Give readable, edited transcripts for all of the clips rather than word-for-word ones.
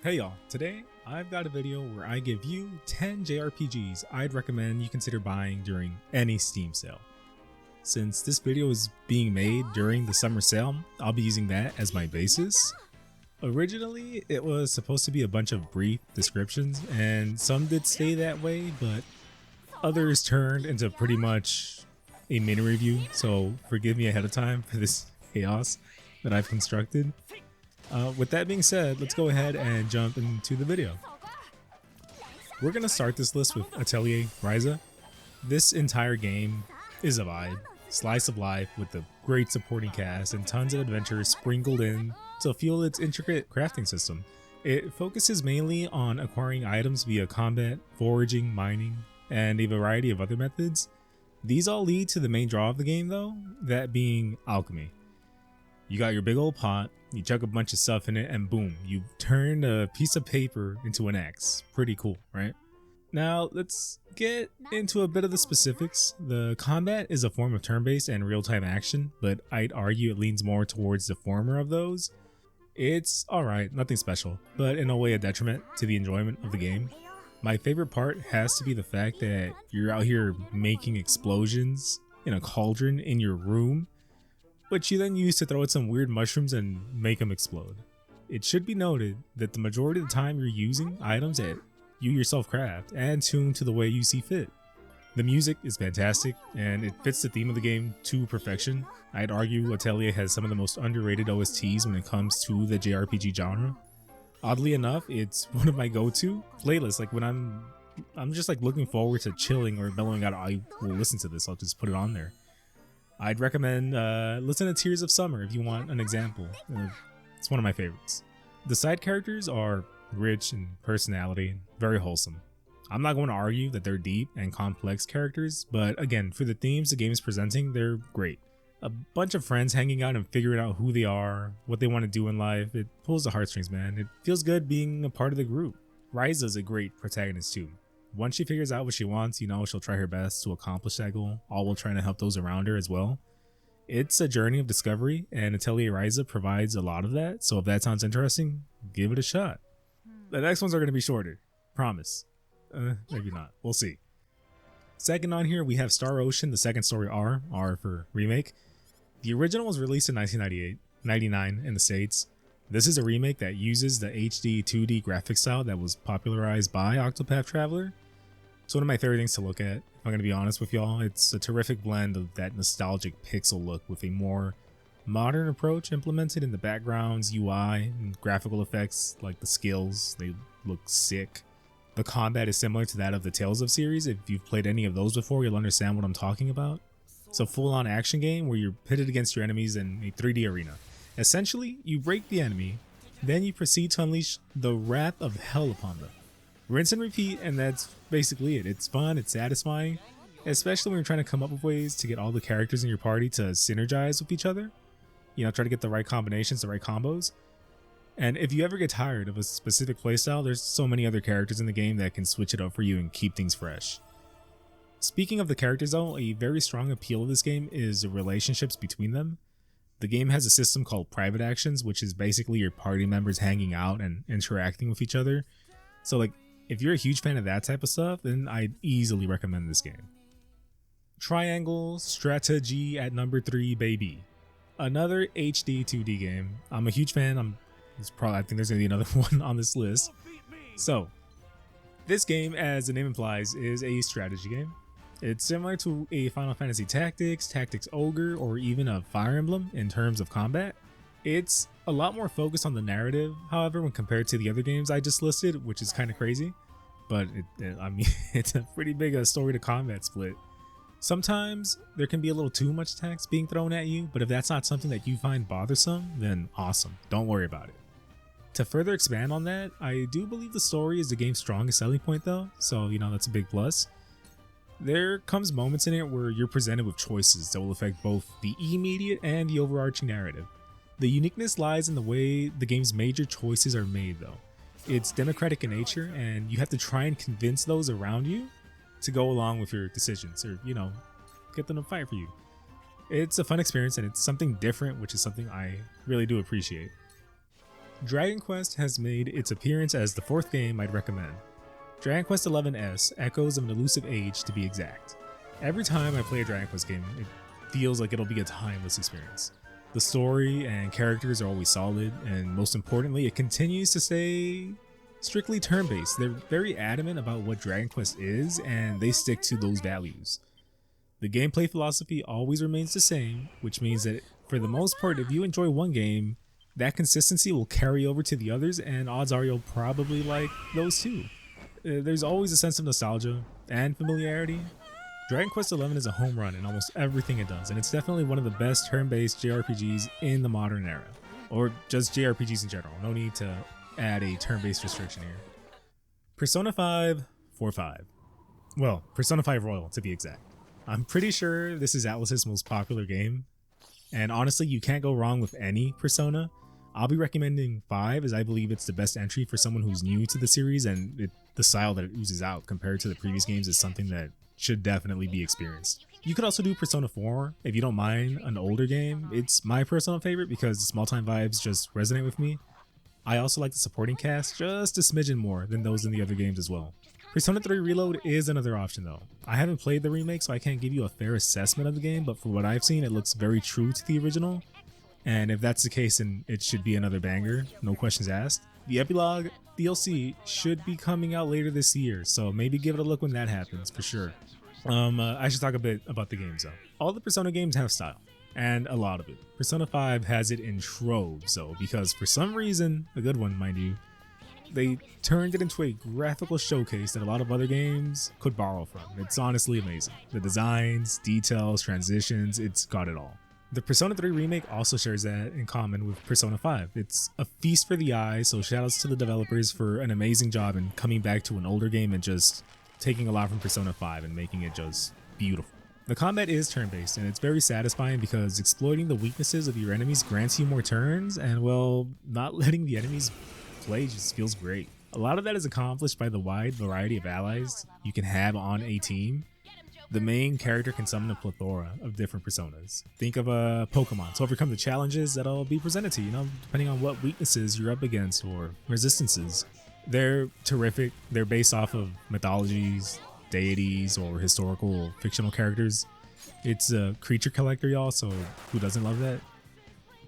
Hey y'all, today I've got a video where I give you 10 JRPGs I'd recommend you consider buying during any Steam sale. Since this video is being made during the summer sale, I'll be using that as my basis. Originally, it was supposed to be a bunch of brief descriptions, and some did stay that way, but others turned into pretty much a mini review, so forgive me ahead of time for this chaos that I've constructed. With that being said, let's go ahead and jump into the video. We're going to start this list with Atelier Ryza. This entire game is a vibe, slice of life with a great supporting cast and tons of adventures sprinkled in to fuel its intricate crafting system. It focuses mainly on acquiring items via combat, foraging, mining, and a variety of other methods. These all lead to the main draw of the game though, that being alchemy. You got your big old pot, you chuck a bunch of stuff in it, and boom, you've turned a piece of paper into an axe. Pretty cool, right? Now, let's get into a bit of the specifics. The combat is a form of turn-based and real-time action, but I'd argue it leans more towards the former of those. It's alright, nothing special, but in a way a detriment to the enjoyment of the game. My favorite part has to be the fact that you're out here making explosions in a cauldron in your room, which you then use to throw at some weird mushrooms and make them explode. It should be noted that the majority of the time you're using items that you yourself craft and tune to the way you see fit. The music is fantastic and it fits the theme of the game to perfection. I'd argue Atelier has some of the most underrated OSTs when it comes to the JRPG genre. Oddly enough, it's one of my go-to playlists. Like when I'm just like looking forward to chilling or mellowing out, I will listen to this. I'll just put it on there. I'd recommend listen to Tears of Summer if you want an example. It's one of my favorites. The side characters are rich in personality and very wholesome. I'm not going to argue that they're deep and complex characters, but again, for the themes the game is presenting, they're great. A bunch of friends hanging out and figuring out who they are, what they want to do in life, it pulls the heartstrings, man. It feels good being a part of the group. Ryza's a great protagonist too. Once she figures out what she wants, you know, she'll try her best to accomplish that goal, all while trying to help those around her as well. It's a journey of discovery, and Atelier Ryza provides a lot of that, so if that sounds interesting, give it a shot. The next ones are going to be shorter, promise. Maybe not, we'll see. Second on here, we have Star Ocean, the second story R for remake. The original was released in 1999 in the States. This is a remake that uses the HD 2D graphic style that was popularized by Octopath Traveler. It's one of my favorite things to look at, if I'm going to be honest with y'all. It's a terrific blend of that nostalgic pixel look with a more modern approach implemented in the backgrounds, UI, and graphical effects like the skills. They look sick. The combat is similar to that of the Tales of series. If you've played any of those before, you'll understand what I'm talking about. It's a full-on action game where you're pitted against your enemies in a 3D arena. Essentially, you break the enemy, then you proceed to unleash the wrath of hell upon them. Rinse and repeat, and that's basically it. It's fun, it's satisfying, especially when you're trying to come up with ways to get all the characters in your party to synergize with each other. You know, try to get the right combinations, the right combos. And if you ever get tired of a specific playstyle, there's so many other characters in the game that can switch it up for you and keep things fresh. Speaking of the characters though, a very strong appeal of this game is the relationships between them. The game has a system called private actions, which is basically your party members hanging out and interacting with each other. So like, if you're a huge fan of that type of stuff, then I'd easily recommend this game. Triangle Strategy at number 3, baby. Another HD 2D game. I'm a huge fan. I think there's gonna be another one on this list. So, this game, as the name implies, is a strategy game. It's similar to a Final Fantasy Tactics, Tactics Ogre, or even a Fire Emblem in terms of combat. It's a lot more focused on the narrative, however, when compared to the other games I just listed, which is kind of crazy. But I mean, it's a pretty big story to combat split. Sometimes there can be a little too much text being thrown at you, but if that's not something that you find bothersome, then awesome, don't worry about it. To further expand on that, I do believe the story is the game's strongest selling point though, so you know, that's a big plus. There comes moments in it where you're presented with choices that will affect both the immediate and the overarching narrative. The uniqueness lies in the way the game's major choices are made though. It's democratic in nature and you have to try and convince those around you to go along with your decisions or, you know, get them to fight for you. It's a fun experience and it's something different, which is something I really do appreciate. Dragon Quest has made its appearance as the 4th game I'd recommend. Dragon Quest XI's echoes of an elusive age, to be exact. Every time I play a Dragon Quest game, it feels like it'll be a timeless experience. The story and characters are always solid, and most importantly, it continues to stay strictly turn-based. They're very adamant about what Dragon Quest is, and they stick to those values. The gameplay philosophy always remains the same, which means that for the most part, if you enjoy one game, that consistency will carry over to the others, and odds are you'll probably like those too. There's always a sense of nostalgia and familiarity. Dragon Quest XI is a home run in almost everything it does, and it's definitely one of the best turn-based JRPGs in the modern era. Or just JRPGs in general, no need to add a turn-based restriction here. Persona 5 4-5. Well, Persona 5 Royal to be exact. I'm pretty sure this is Atlus's most popular game, and honestly you can't go wrong with any Persona. I'll be recommending 5 as I believe it's the best entry for someone who's new to the series, and the style that it oozes out compared to the previous games is something that should definitely be experienced. You could also do Persona 4 if you don't mind an older game. It's my personal favorite because the small time vibes just resonate with me. I also like the supporting cast just a smidgen more than those in the other games as well. Persona 3 Reload is another option though. I haven't played the remake so I can't give you a fair assessment of the game, but from what I've seen it looks very true to the original. And if that's the case, then it should be another banger, no questions asked. The Epilogue DLC should be coming out later this year, so maybe give it a look when that happens, for sure. I should talk a bit about the games though. All the Persona games have style, and a lot of it. Persona 5 has it in troves though, because for some reason, a good one mind you, they turned it into a graphical showcase that a lot of other games could borrow from. It's honestly amazing. The designs, details, transitions, it's got it all. The Persona 3 remake also shares that in common with Persona 5. It's a feast for the eyes, so shoutouts to the developers for an amazing job in coming back to an older game and just taking a lot from Persona 5 and making it just beautiful. The combat is turn-based, and it's very satisfying because exploiting the weaknesses of your enemies grants you more turns, and well, not letting the enemies play just feels great. A lot of that is accomplished by the wide variety of allies you can have on a team. The main character can summon a plethora of different personas. Think of a Pokemon to overcome the challenges that'll be presented to you, depending on what weaknesses you're up against or resistances. They're terrific. They're based off of mythologies, deities, or historical or fictional characters. It's a creature collector, y'all, so who doesn't love that?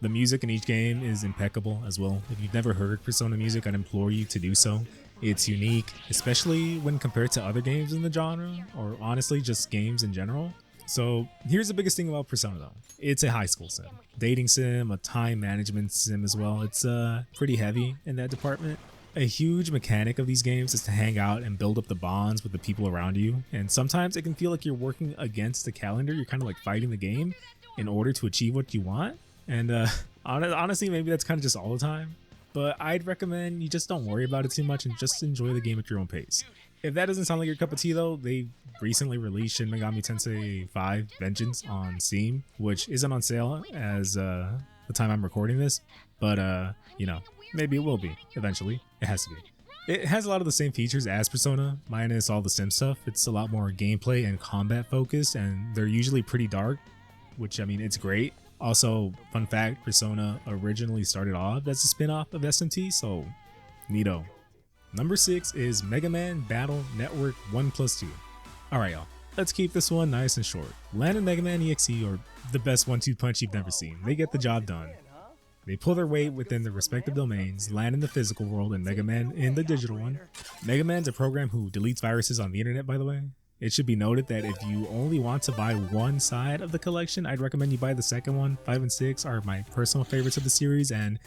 The music in each game is impeccable as well. If you've never heard Persona music, I'd implore you to do so. It's unique, especially when compared to other games in the genre, or honestly just games in general. So here's the biggest thing about Persona though. It's a high school sim, dating sim, a time management sim as well. It's pretty heavy in that department. A huge mechanic of these games is to hang out and build up the bonds with the people around you, and sometimes it can feel like you're working against the calendar. You're kind of like fighting the game in order to achieve what you want, and honestly maybe that's kind of just all the time, but I'd recommend you just don't worry about it too much and just enjoy the game at your own pace. If that doesn't sound like your cup of tea though, they recently released Shin Megami Tensei 5 Vengeance on Steam, which isn't on sale as the time I'm recording this, but maybe it will be eventually. It has to be. It has a lot of the same features as Persona, minus all the sim stuff. It's a lot more gameplay and combat focused, and they're usually pretty dark, which I mean, it's great. Also, fun fact, Persona originally started off as a spin-off of SMT, so neato. Number 6 is Mega Man Battle Network 1+2. Alright y'all, let's keep this one nice and short. Land and Mega Man EXE are the best 1-2 punch you've never seen. They get the job done. They pull their weight within their respective domains, Land in the physical world and Mega Man in the digital one. Mega Man's a program who deletes viruses on the internet, by the way. It should be noted that if you only want to buy one side of the collection, I'd recommend you buy the second one. 5 and 6 are my personal favorites of the series, and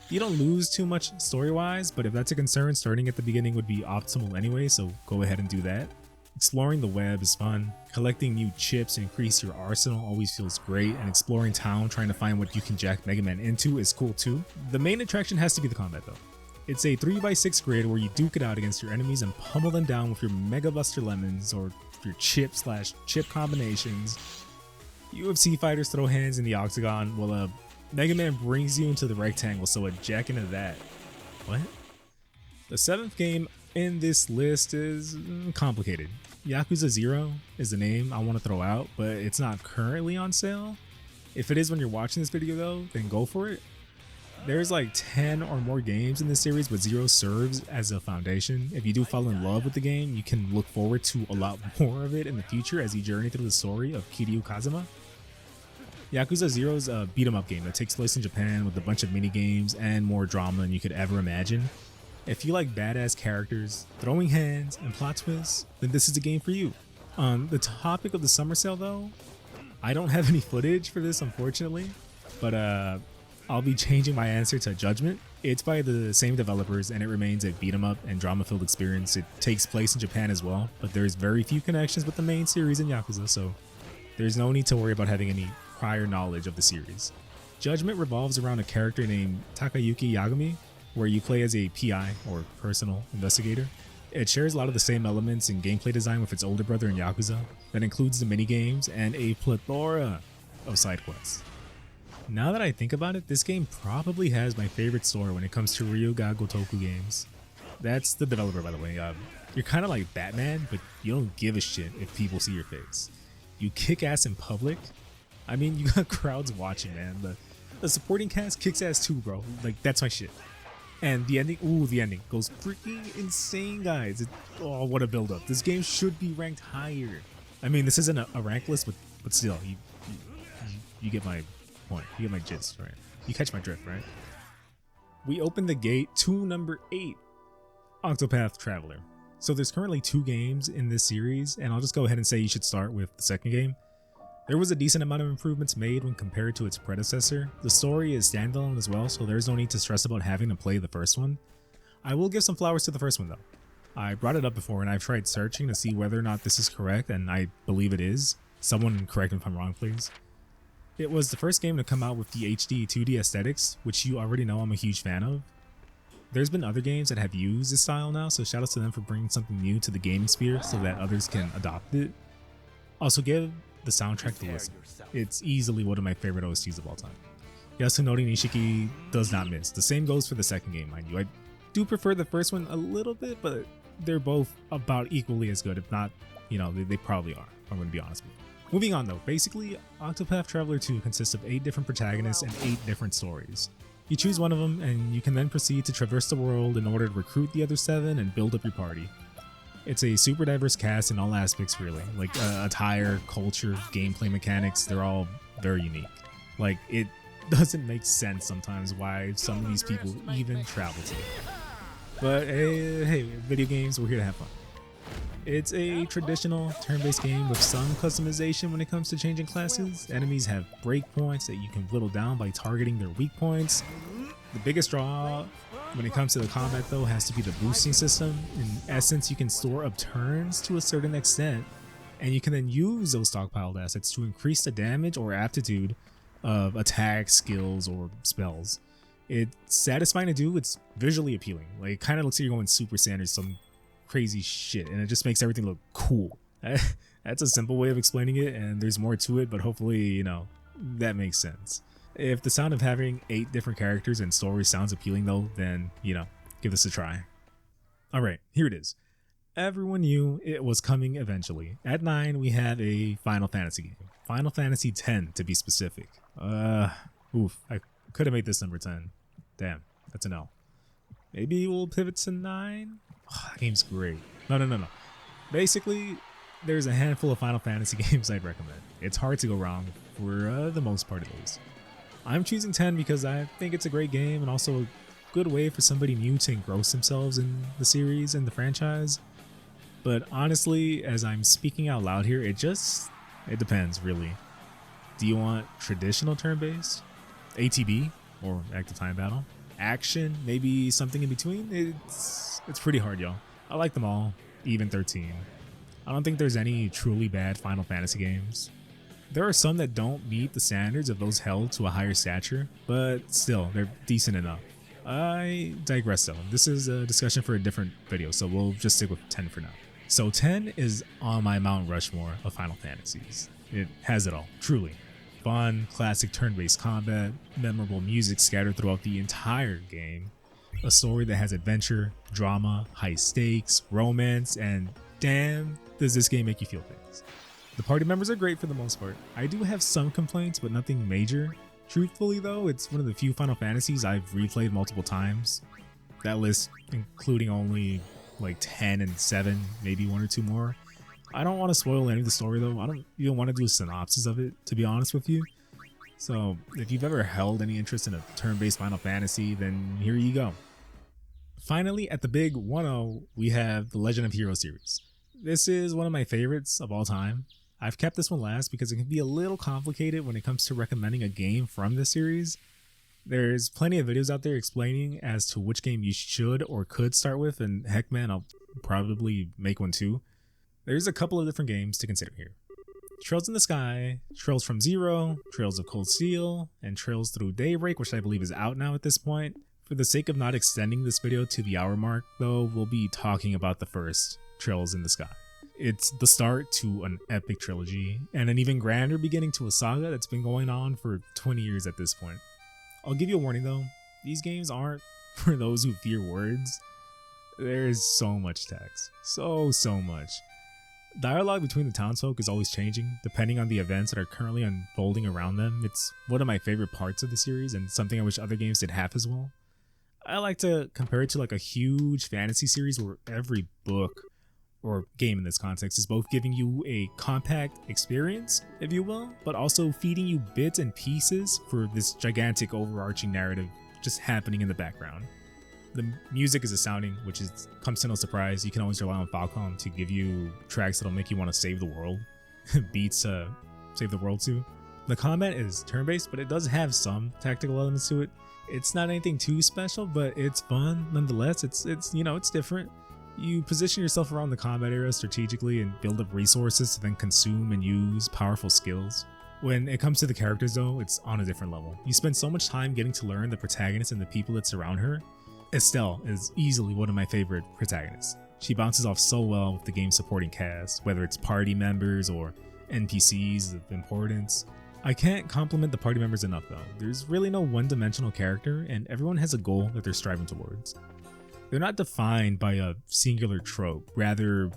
you don't lose too much story-wise, but if that's a concern, starting at the beginning would be optimal anyway, so go ahead and do that. Exploring the web is fun. Collecting new chips to increase your arsenal always feels great, and exploring town trying to find what you can jack Mega Man into is cool too. The main attraction has to be the combat though. It's a 3x6 grid where you duke it out against your enemies and pummel them down with your Mega Buster Lemons or your chip/chip combinations. UFC fighters throw hands in the octagon while Mega Man brings you into the rectangle, so a jack into that. What? The 7th game in this list is complicated. Yakuza 0 is the name I want to throw out, but it's not currently on sale. If it is when you're watching this video though, then go for it. There's like 10 or more games in this series, but Zero serves as a foundation. If you do fall in love with the game, you can look forward to a lot more of it in the future as you journey through the story of Kiryu Kazuma. Yakuza 0 is a beat-em-up game that takes place in Japan with a bunch of mini-games and more drama than you could ever imagine. If you like badass characters, throwing hands, and plot twists, then this is the game for you. On the topic of the summer sale though, I don't have any footage for this unfortunately, but I'll be changing my answer to Judgment. It's by the same developers and it remains a beat-em-up and drama-filled experience. It takes place in Japan as well, but there's very few connections with the main series in Yakuza, so there's no need to worry about having any prior knowledge of the series. Judgment revolves around a character named Takayuki Yagami, where you play as a PI, or personal investigator. It shares a lot of the same elements in gameplay design with its older brother in Yakuza, that includes the minigames and a plethora of side quests. Now that I think about it, this game probably has my favorite story when it comes to Ryuga Gotoku games. That's the developer, by the way. You're kind of like Batman, but you don't give a shit if people see your face. You kick ass in public. I mean, you got crowds watching, man. The supporting cast kicks ass too, bro. Like, that's my shit. And the ending, the ending goes freaking insane, guys. Oh, what a build-up. This game should be ranked higher. I mean, this isn't a rank list, but still, you get my point. You get my gist, right? You catch my drift, right? We open the gate to number 8, Octopath Traveler. So there's currently 2 games in this series, and I'll just go ahead and say you should start with the second game. There was a decent amount of improvements made when compared to its predecessor. The story is standalone as well, so there's no need to stress about having to play the first one. I will give some flowers to the first one though. I brought it up before and I've tried searching to see whether or not this is correct, and I believe it is. Someone correct me if I'm wrong, please. It was the first game to come out with the HD 2D aesthetics, which you already know I'm a huge fan of. There's been other games that have used this style now, so shout out to them for bringing something new to the gaming sphere so that others can adopt it. Also give the soundtrack to listen. It's easily one of my favorite OSTs of all time. Yasunori Nishiki does not miss. The same goes for the second game, mind you. I do prefer the first one a little bit, but they're both about equally as good, if not, they probably are, if I'm going to be honest with you. Moving on though, basically, Octopath Traveler 2 consists of 8 different protagonists and 8 different stories. You choose one of them, and you can then proceed to traverse the world in order to recruit the other 7 and build up your party. It's a super diverse cast in all aspects, really. Like attire, culture, gameplay mechanics, they're all very unique. Like, it doesn't make sense sometimes why some of these people even travel together. But hey, video games, we're here to have fun. It's a traditional turn-based game with some customization when it comes to changing classes. Enemies have breakpoints that you can whittle down by targeting their weak points. The biggest draw when it comes to the combat though has to be the boosting system. In essence, you can store up turns to a certain extent, and you can then use those stockpiled assets to increase the damage or aptitude of attacks, skills, or spells. It's satisfying to do, it's visually appealing. Like, it kind of looks like you're going Super Saiyan or some crazy shit, and it just makes everything look cool. That's a simple way of explaining it, and there's more to it, but hopefully, that makes sense. If the sound of having 8 different characters and stories sounds appealing though, then, give this a try. Alright, here it is. Everyone knew it was coming eventually. At 9, we have a Final Fantasy game. Final Fantasy X to be specific. I could have made this number 10. Damn, that's an L. Maybe we'll pivot to 9? Oh, that game's great. No. Basically, there's a handful of Final Fantasy games I'd recommend. It's hard to go wrong for the most part at least. I'm choosing 10 because I think it's a great game and also a good way for somebody new to engross themselves in the series and the franchise. But honestly, as I'm speaking out loud here, it depends really. Do you want traditional turn-based? ATB or active time battle? Action? Maybe something in between? It's pretty hard, y'all. I like them all, even 13. I don't think there's any truly bad Final Fantasy games. There are some that don't meet the standards of those held to a higher stature, but still, they're decent enough. I digress though. This is a discussion for a different video, so we'll just stick with 10 for now. So 10 is on my Mount Rushmore of Final Fantasies. It has it all, truly. Fun, classic turn-based combat, memorable music scattered throughout the entire game, a story that has adventure, drama, high stakes, romance, and damn, does this game make you feel things. The party members are great for the most part. I do have some complaints, but nothing major. Truthfully though, it's one of the few Final Fantasies I've replayed multiple times. That list including only like 10 and 7, maybe 1 or 2 more. I don't want to spoil any of the story though. I don't even want to do a synopsis of it, to be honest with you. So if you've ever held any interest in a turn-based Final Fantasy, then here you go. Finally, at the big 1-0, we have the Legend of Heroes series. This is one of my favorites of all time. I've kept this one last because it can be a little complicated when it comes to recommending a game from this series. There's plenty of videos out there explaining as to which game you should or could start with, and heck man, I'll probably make one too. There's a couple of different games to consider here. Trails in the Sky, Trails from Zero, Trails of Cold Steel, and Trails Through Daybreak, which I believe is out now at this point. For the sake of not extending this video to the hour mark though, we'll be talking about the first, Trails in the Sky. It's the start to an epic trilogy, and an even grander beginning to a saga that's been going on for 20 years at this point. I'll give you a warning though, these games aren't for those who fear words. There's so much text, so much. Dialogue between the townsfolk is always changing, depending on the events that are currently unfolding around them. It's one of my favorite parts of the series, and something I wish other games did half as well. I like to compare it to like a huge fantasy series where every book, or game in this context, is both giving you a compact experience, if you will, but also feeding you bits and pieces for this gigantic overarching narrative just happening in the background. The music is astounding, which comes to no surprise. You can always rely on Falcom to give you tracks that'll make you want to save the world, beats to save the world to. The combat is turn-based, but it does have some tactical elements to it. It's not anything too special, but it's fun nonetheless. It's different. You position yourself around the combat area strategically and build up resources to then consume and use powerful skills. When it comes to the characters though, it's on a different level. You spend so much time getting to learn the protagonist and the people that surround her. Estelle is easily one of my favorite protagonists. She bounces off so well with the game's supporting cast, whether it's party members or NPCs of importance. I can't compliment the party members enough though. There's really no one-dimensional character, and everyone has a goal that they're striving towards. They're not defined by a singular trope, rather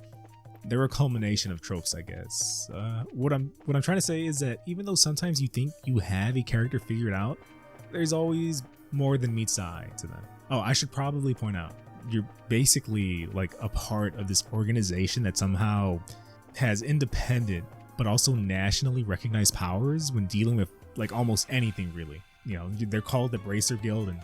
they're a culmination of tropes, I guess. What I'm trying to say is that even though sometimes you think you have a character figured out, there's always more than meets the eye to them. Oh, I should probably point out, you're basically like a part of this organization that somehow has independent but also nationally recognized powers when dealing with like almost anything really. You know, they're called the Bracer Guild, and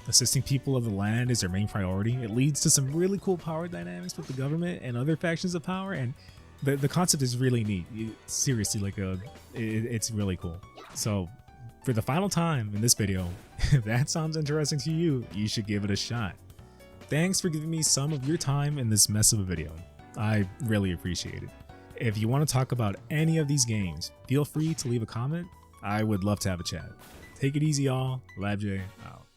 assisting people of the land is their main priority. It leads to some really cool power dynamics with the government and other factions of power, and the concept is really neat. Seriously, like it's really cool. So for the final time in this video, if that sounds interesting to you, you should give it a shot. Thanks for giving me some of your time in this mess of a video. I really appreciate it. If you want to talk about any of these games, feel free to leave a comment. I would love to have a chat. Take it easy, y'all. LabJ out.